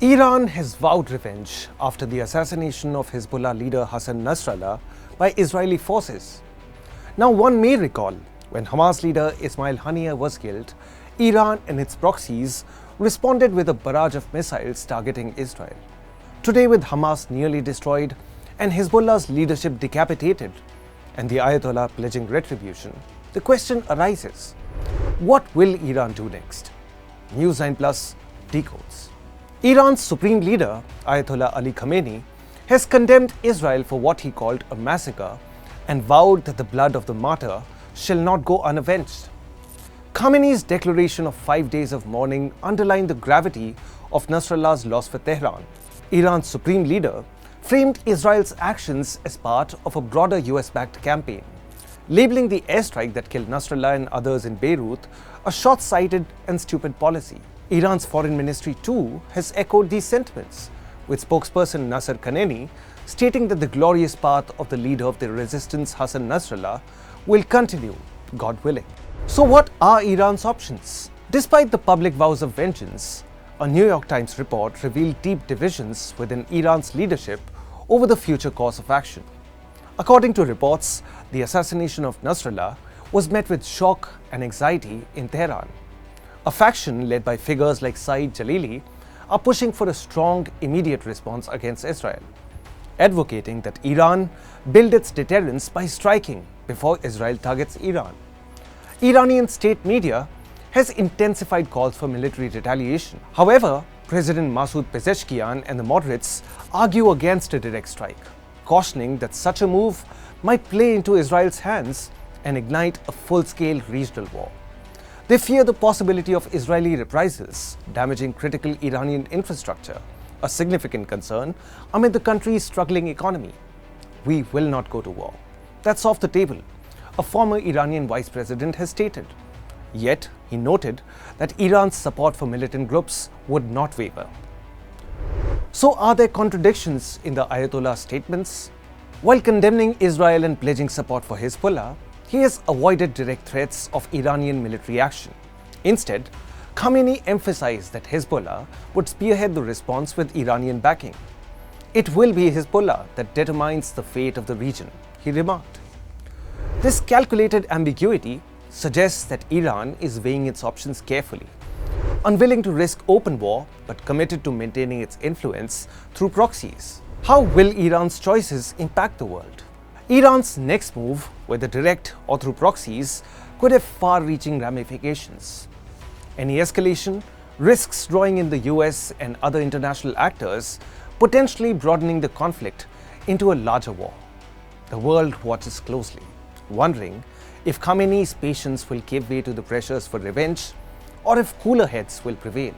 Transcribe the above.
Iran has vowed revenge after the assassination of Hezbollah leader Hassan Nasrallah by Israeli forces. Now, one may recall when Hamas leader Ismail Haniyeh was killed, Iran and its proxies responded with a barrage of missiles targeting Israel. Today, with Hamas nearly destroyed and Hezbollah's leadership decapitated, and the Ayatollah pledging retribution, the question arises: what will Iran do next? News9 Plus Decodes. Iran's supreme leader, Ayatollah Ali Khamenei, has condemned Israel for what he called a massacre and vowed that the blood of the martyr shall not go unavenged. Khamenei's declaration of 5 days of mourning underlined the gravity of Nasrallah's loss for Tehran. Iran's supreme leader framed Israel's actions as part of a broader US-backed campaign, labeling the airstrike that killed Nasrallah and others in Beirut a short-sighted and stupid policy. Iran's foreign ministry too has echoed these sentiments, with spokesperson Nasser Khamenei stating that the glorious path of the leader of the resistance Hassan Nasrallah will continue, God willing. So what are Iran's options? Despite the public vows of vengeance, a New York Times report revealed deep divisions within Iran's leadership over the future course of action. According to reports, the assassination of Nasrallah was met with shock and anxiety in Tehran. A faction led by figures like Saeed Jalili are pushing for a strong, immediate response against Israel, advocating that Iran build its deterrence by striking before Israel targets Iran. Iranian state media has intensified calls for military retaliation. However, President Masoud Pezeshkian and the moderates argue against a direct strike, cautioning that such a move might play into Israel's hands and ignite a full-scale regional war. They fear the possibility of Israeli reprisals, damaging critical Iranian infrastructure, a significant concern amid the country's struggling economy. We will not go to war. That's off the table, a former Iranian vice president has stated. Yet, he noted that Iran's support for militant groups would not waver. So, are there contradictions in the Ayatollah's statements? While condemning Israel and pledging support for Hezbollah, he has avoided direct threats of Iranian military action. Instead, Khamenei emphasized that Hezbollah would spearhead the response with Iranian backing. It will be Hezbollah that determines the fate of the region, he remarked. This calculated ambiguity suggests that Iran is weighing its options carefully, unwilling to risk open war but committed to maintaining its influence through proxies. How will Iran's choices impact the world? Iran's next move, whether direct or through proxies, could have far-reaching ramifications. Any escalation risks drawing in the US and other international actors, potentially broadening the conflict into a larger war. The world watches closely, wondering if Khamenei's patience will give way to the pressures for revenge or if cooler heads will prevail.